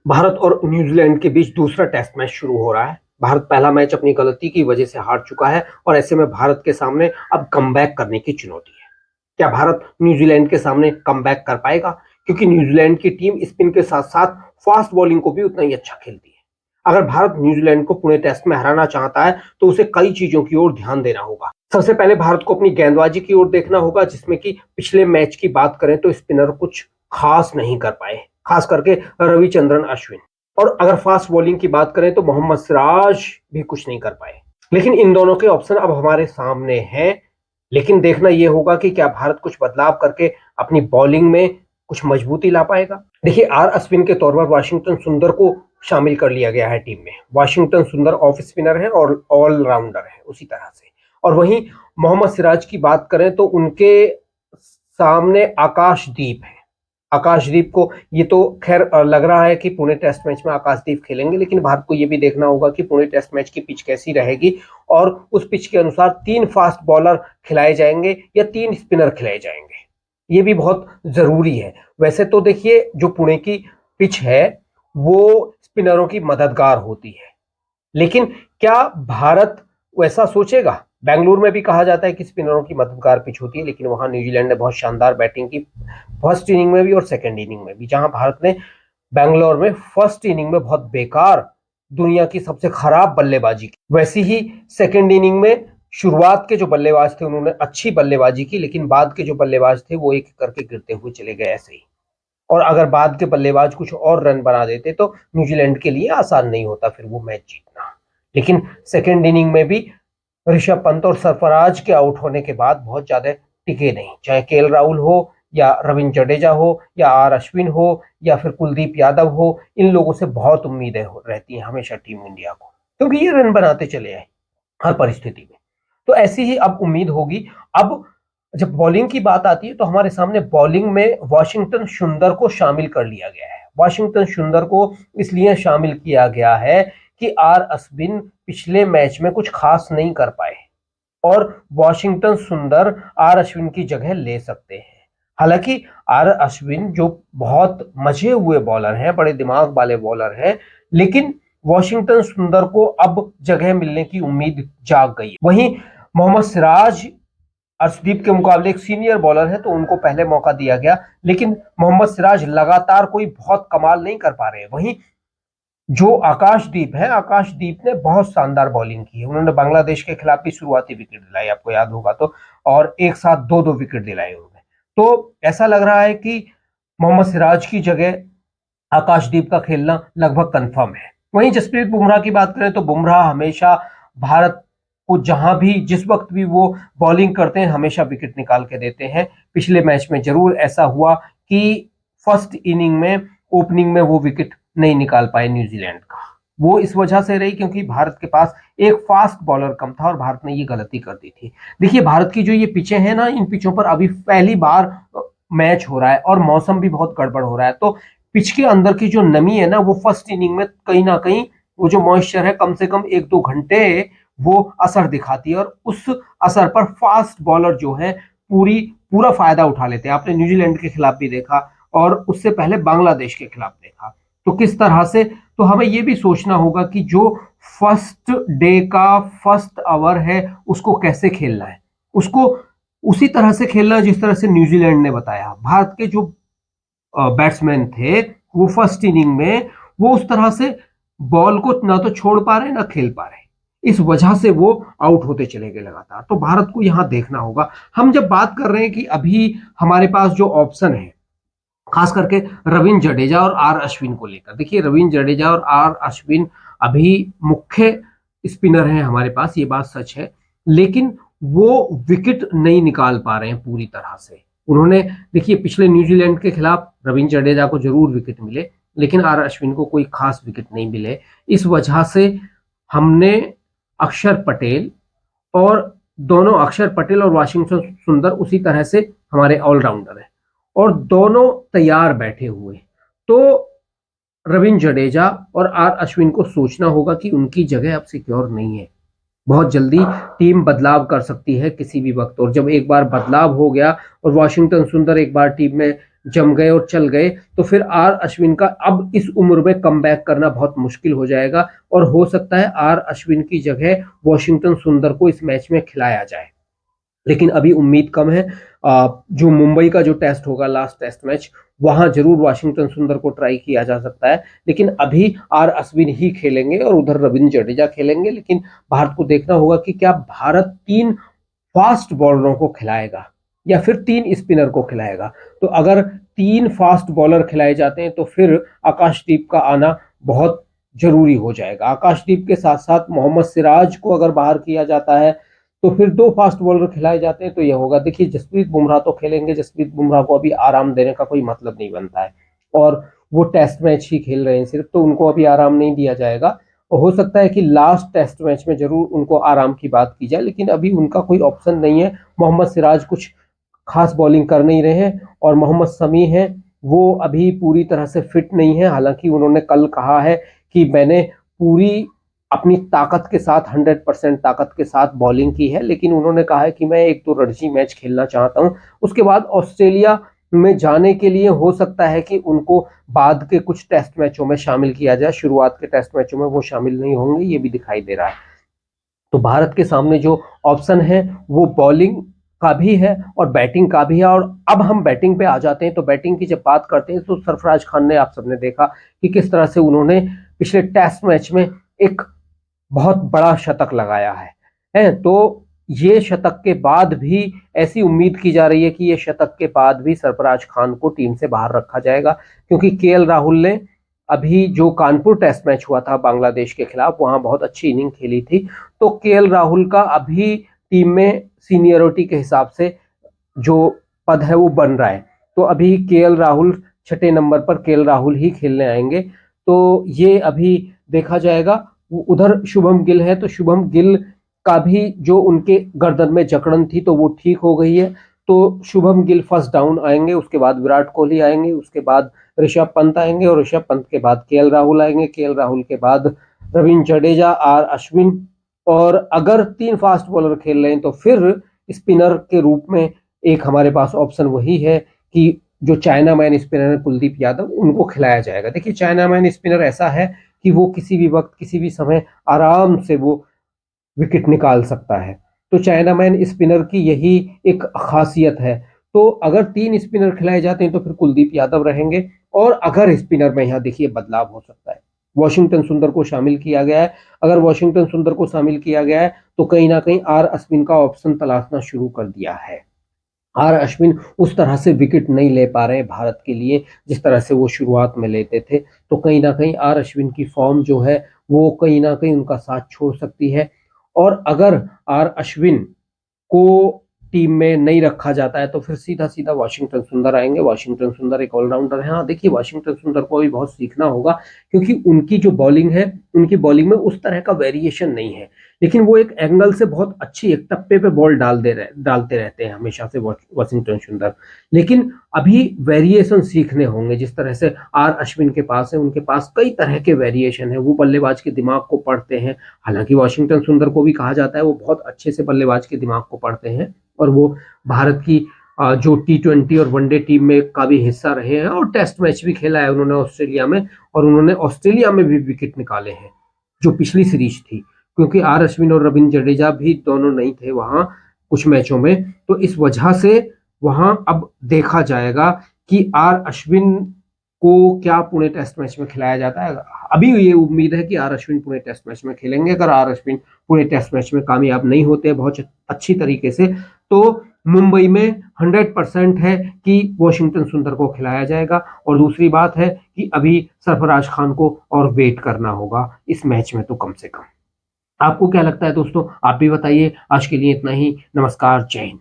भारत और न्यूजीलैंड के बीच दूसरा टेस्ट मैच शुरू हो रहा है। भारत पहला मैच अपनी गलती की वजह से हार चुका है और ऐसे में भारत के सामने अब कमबैक करने की चुनौती है। क्या भारत न्यूजीलैंड के सामने कमबैक कर पाएगा? क्योंकि न्यूजीलैंड की टीम स्पिन के साथ साथ फास्ट बॉलिंग को भी उतना ही अच्छा खेलती है। अगर भारत न्यूजीलैंड को पुणे टेस्ट में हराना चाहता है तो उसे कई चीजों की ओर ध्यान देना होगा। सबसे पहले भारत को अपनी गेंदबाजी की ओर देखना होगा, जिसमें कि पिछले मैच की बात करें तो स्पिनर कुछ खास नहीं कर पाए, खास करके रविचंद्रन अश्विन। और अगर फास्ट बॉलिंग की बात करें तो मोहम्मद सिराज भी कुछ नहीं कर पाए। लेकिन इन दोनों के ऑप्शन अब हमारे सामने हैं। लेकिन देखना यह होगा कि क्या भारत कुछ बदलाव करके अपनी बॉलिंग में कुछ मजबूती ला पाएगा। देखिए, आर अश्विन के तौर पर वाशिंगटन सुंदर को शामिल कर लिया गया है टीम में। वाशिंगटन सुंदर ऑफ स्पिनर है और ऑलराउंडर है उसी तरह से। और वहीं मोहम्मद सिराज की बात करें तो उनके सामने आकाशदीप है। आकाशदीप को ये तो खैर लग रहा है कि पुणे टेस्ट मैच में आकाशदीप खेलेंगे, लेकिन भारत को ये भी देखना होगा कि पुणे टेस्ट मैच की पिच कैसी रहेगी और उस पिच के अनुसार 3 फास्ट बॉलर खिलाए जाएंगे या 3 स्पिनर खिलाए जाएंगे। ये भी बहुत जरूरी है। वैसे तो देखिए, जो पुणे की पिच है वो स्पिनरों की मददगार होती है, लेकिन क्या भारत वैसा सोचेगा? बेंगलुरु में भी कहा जाता है कि स्पिनरों की मददगार पिच होती है, लेकिन वहां न्यूजीलैंड ने बहुत शानदार बैटिंग की, फर्स्ट इनिंग में भी और सेकंड इनिंग में भी। जहां भारत ने बेंगलोर में फर्स्ट इनिंग में बहुत बेकार, दुनिया की सबसे खराब बल्लेबाजी की, वैसी ही सेकंड इनिंग में शुरुआत के जो बल्लेबाज थे उन्होंने अच्छी बल्लेबाजी की, लेकिन बाद के जो बल्लेबाज थे वो एक करके गिरते हुए चले गए ऐसे ही। और अगर बाद के बल्लेबाज कुछ और रन बना देते तो न्यूजीलैंड के लिए आसान नहीं होता फिर वो मैच जीतना। लेकिन सेकेंड इनिंग में भी ऋषभ पंत और सरफराज के आउट होने के बाद बहुत ज्यादा टिके नहीं, चाहे केएल राहुल हो या रविंद्र जडेजा हो या आर अश्विन हो या फिर कुलदीप यादव हो। इन लोगों से बहुत उम्मीदें रहती हैं हमेशा टीम इंडिया को, क्योंकि ये रन बनाते चले आए हर परिस्थिति में। तो ऐसी ही अब उम्मीद होगी। अब जब बॉलिंग की बात आती है तो हमारे सामने बॉलिंग में वाशिंगटन सुंदर को शामिल कर लिया गया है। वाशिंगटन सुंदर को इसलिए शामिल किया गया है कि आर अश्विन पिछले मैच में कुछ खास नहीं कर पाए और वाशिंगटन सुंदर आर अश्विन की जगह ले सकते हैं। हालांकि आर अश्विन जो बहुत मजे हुए बॉलर हैं, बड़े दिमाग वाले बॉलर हैं, लेकिन वाशिंगटन सुंदर को अब जगह मिलने की उम्मीद जाग गई। वहीं मोहम्मद सिराज अर्शदीप के मुकाबले एक सीनियर बॉलर है तो उनको पहले मौका दिया गया, लेकिन मोहम्मद सिराज लगातार कोई बहुत कमाल नहीं कर पा रहे हैं। वहीं जो आकाशदीप है, आकाशदीप ने बहुत शानदार बॉलिंग की है। उन्होंने बांग्लादेश के खिलाफ भी शुरुआती विकेट दिलाई, आपको याद होगा तो, और एक साथ दो दो विकेट दिलाए उन्होंने। तो ऐसा लग रहा है कि मोहम्मद सिराज की जगह आकाशदीप का खेलना लगभग कंफर्म है। वहीं जसप्रीत बुमराह की बात करें तो बुमराह हमेशा भारत को जहां भी जिस वक्त भी वो बॉलिंग करते हैं हमेशा विकेट निकाल के देते हैं। पिछले मैच में जरूर ऐसा हुआ कि फर्स्ट इनिंग में ओपनिंग में वो विकेट नहीं निकाल पाए न्यूजीलैंड का। वो इस वजह से रही क्योंकि भारत के पास एक फास्ट बॉलर कम था और भारत ने ये गलती कर दी थी। देखिए, भारत की जो ये पिचें हैं ना, इन पिचों पर अभी पहली बार मैच हो रहा है और मौसम भी बहुत गड़बड़ हो रहा है, तो पिच के अंदर की जो नमी है ना, वो फर्स्ट इनिंग में कहीं ना कहीं वो जो मॉइस्चर है कम से कम 1-2 घंटे वो असर दिखाती है और उस असर पर फास्ट बॉलर जो है पूरा फायदा उठा लेते हैं। आपने न्यूजीलैंड के खिलाफ भी देखा और उससे पहले बांग्लादेश के खिलाफ देखा। तो किस तरह से, तो हमें यह भी सोचना होगा कि जो फर्स्ट डे का फर्स्ट ओवर है उसको कैसे खेलना है, उसको उसी तरह से खेलना जिस तरह से न्यूजीलैंड ने बताया। भारत के जो बैट्समैन थे वो फर्स्ट इनिंग में वो उस तरह से बॉल को ना तो छोड़ पा रहे ना खेल पा रहे, इस वजह से वो आउट होते चले गए लगातार। तो भारत को यहां देखना होगा। हम जब बात कर रहे हैं कि अभी हमारे पास जो ऑप्शन है खास करके रविंद्र जडेजा और आर अश्विन को लेकर, देखिए रविंद्र जडेजा और आर अश्विन अभी मुख्य स्पिनर हैं हमारे पास, ये बात सच है, लेकिन वो विकेट नहीं निकाल पा रहे हैं पूरी तरह से। उन्होंने, देखिए पिछले न्यूजीलैंड के खिलाफ रविंद्र जडेजा को जरूर विकेट मिले, लेकिन आर अश्विन को कोई खास विकेट नहीं मिले। इस वजह से हमने अक्षर पटेल और दोनों अक्षर पटेल और वाशिंगटन सुंदर उसी तरह से हमारे ऑलराउंडर हैं और दोनों तैयार बैठे हुए। तो रविंद्र जडेजा और आर अश्विन को सोचना होगा कि उनकी जगह अब सिक्योर नहीं है। बहुत जल्दी टीम बदलाव कर सकती है किसी भी वक्त, और जब एक बार बदलाव हो गया और वाशिंगटन सुंदर एक बार टीम में जम गए और चल गए तो फिर आर अश्विन का अब इस उम्र में कमबैक करना बहुत मुश्किल हो जाएगा और हो सकता है आर अश्विन की जगह वॉशिंगटन सुंदर को इस मैच में खिलाया जाए। लेकिन अभी उम्मीद कम है। जो मुंबई का जो टेस्ट होगा लास्ट टेस्ट मैच, वहां जरूर वाशिंगटन सुंदर को ट्राई किया जा सकता है, लेकिन अभी आर अश्विन ही खेलेंगे और उधर रविंद्र जडेजा खेलेंगे। लेकिन भारत को देखना होगा कि क्या भारत 3 फास्ट बॉलरों को खिलाएगा या फिर 3 स्पिनर को खिलाएगा। तो अगर 3 फास्ट बॉलर खिलाए जाते हैं तो फिर आकाशदीप का आना बहुत जरूरी हो जाएगा। आकाशदीप के साथ साथ मोहम्मद सिराज को अगर बाहर किया जाता है तो फिर 2 फास्ट बॉलर खिलाए जाते हैं तो यह होगा। देखिए जसप्रीत बुमराह तो खेलेंगे, जसप्रीत बुमराह को अभी आराम देने का कोई मतलब नहीं बनता है और वो टेस्ट मैच ही खेल रहे हैं सिर्फ, तो उनको अभी आराम नहीं दिया जाएगा। और हो सकता है कि लास्ट टेस्ट मैच में जरूर उनको आराम की बात की जाए, लेकिन अभी उनका कोई ऑप्शन नहीं है। मोहम्मद सिराज कुछ खास बॉलिंग कर नहीं रहे हैं और मोहम्मद शमी है वो अभी पूरी तरह से फिट नहीं है। हालांकि उन्होंने कल कहा है कि मैंने पूरी अपनी ताकत के साथ 100% ताकत के साथ बॉलिंग की है, लेकिन उन्होंने कहा है कि मैं एक तो रणजी मैच खेलना चाहता हूं, उसके बाद ऑस्ट्रेलिया में जाने के लिए हो सकता है कि उनको बाद के कुछ टेस्ट मैचों में शामिल किया जाए। शुरुआत के टेस्ट मैचों में वो शामिल नहीं होंगे, ये भी दिखाई दे रहा है। तो भारत के सामने जो ऑप्शन है वो बॉलिंग का भी है और बैटिंग का भी है। और अब हम बैटिंग पे आ जाते हैं। तो बैटिंग की जब बात करते हैं तो सरफराज खान ने, आप सबने देखा कि किस तरह से उन्होंने पिछले टेस्ट मैच में एक बहुत बड़ा शतक लगाया है। तो ये शतक के बाद भी ऐसी उम्मीद की जा रही है कि ये शतक के बाद भी सरफराज खान को टीम से बाहर रखा जाएगा, क्योंकि केएल राहुल ने अभी जो कानपुर टेस्ट मैच हुआ था बांग्लादेश के खिलाफ, वहां बहुत अच्छी इनिंग खेली थी। तो केएल राहुल का अभी टीम में सीनियरिटी के हिसाब से जो पद है वो बन रहा है। तो अभी केएल राहुल 6 नंबर पर केएल राहुल ही खेलने आएंगे। तो ये अभी देखा जाएगा। उधर शुभम गिल है, तो शुभम गिल का भी जो उनके गर्दन में जकड़न थी तो वो ठीक हो गई है। तो शुभम गिल फर्स्ट डाउन आएंगे, उसके बाद विराट कोहली आएंगे, उसके बाद ऋषभ पंत आएंगे और ऋषभ पंत के बाद केएल राहुल आएंगे, केएल राहुल के बाद रविंद्र जडेजा, आर अश्विन। और अगर 3 फास्ट बॉलर खेल रहे हैं तो फिर स्पिनर के रूप में एक हमारे पास ऑप्शन वही है कि जो चाइना मैन स्पिनर है कुलदीप यादव, उनको खिलाया जाएगा। देखिए चाइना मैन स्पिनर ऐसा है कि वो किसी भी वक्त किसी भी समय आराम से वो विकेट निकाल सकता है। तो चाइना मैन स्पिनर की यही एक खासियत है। तो अगर 3 स्पिनर खिलाए जाते हैं तो फिर कुलदीप यादव रहेंगे। और अगर स्पिनर में यहाँ देखिए बदलाव हो सकता है, वॉशिंगटन सुंदर को शामिल किया गया है। अगर वॉशिंगटन सुंदर को शामिल किया गया है तो कहीं ना कहीं आर अश्विन का ऑप्शन तलाशना शुरू कर दिया है। आर अश्विन उस तरह से विकेट नहीं ले पा रहे हैं भारत के लिए जिस तरह से वो शुरुआत में लेते थे। तो कहीं ना कहीं आर अश्विन की फॉर्म जो है वो कहीं ना कहीं उनका साथ छोड़ सकती है। और अगर आर अश्विन को टीम में नहीं रखा जाता है तो फिर सीधा सीधा वाशिंगटन सुंदर आएंगे। वाशिंगटन सुंदर एक ऑलराउंडर है। हाँ देखिए वाशिंगटन सुंदर को भी बहुत सीखना होगा, क्योंकि उनकी जो बॉलिंग है, उनकी बॉलिंग में उस तरह का वेरिएशन नहीं है, लेकिन वो एक एंगल से बहुत अच्छी एक टप्पे पे बॉल डालते रहते हैं हमेशा से वाशिंगटन सुंदर। लेकिन अभी वेरिएशन सीखने होंगे। जिस तरह से आर अश्विन के पास है, उनके पास कई तरह के वेरिएशन है, वो बल्लेबाज के दिमाग को पढ़ते हैं। हालांकि वाशिंगटन सुंदर को भी कहा जाता है वो बहुत अच्छे से बल्लेबाज के दिमाग को पढ़ते हैं और वो भारत की जो T20 और वनडे टीम में का भी हिस्सा रहे हैं और टेस्ट मैच भी खेला है उन्होंने ऑस्ट्रेलिया में, और उन्होंने ऑस्ट्रेलिया में भी विकेट निकाले हैं जो पिछली सीरीज थी, क्योंकि आर अश्विन और रविंद्र जडेजा भी दोनों नहीं थे वहां कुछ मैचों में। तो इस वजह से वहां अब देखा जाएगा कि आर अश्विन को क्या पुणे टेस्ट मैच में खिलाया जाता है। अभी ये उम्मीद है कि R Ashwin Pune test match में खेलेंगे। अगर R Ashwin Pune test match में कामयाब नहीं होते बहुत अच्छी तरीके से तो मुंबई में 100% है कि वॉशिंगटन सुंदर को खिलाया जाएगा। और दूसरी बात है कि अभी सरफराज खान को और वेट करना होगा इस मैच में तो कम से कम। आपको क्या लगता है दोस्तों, आप भी बताइए। आज के लिए इतना ही। नमस्कार, जय हिंद।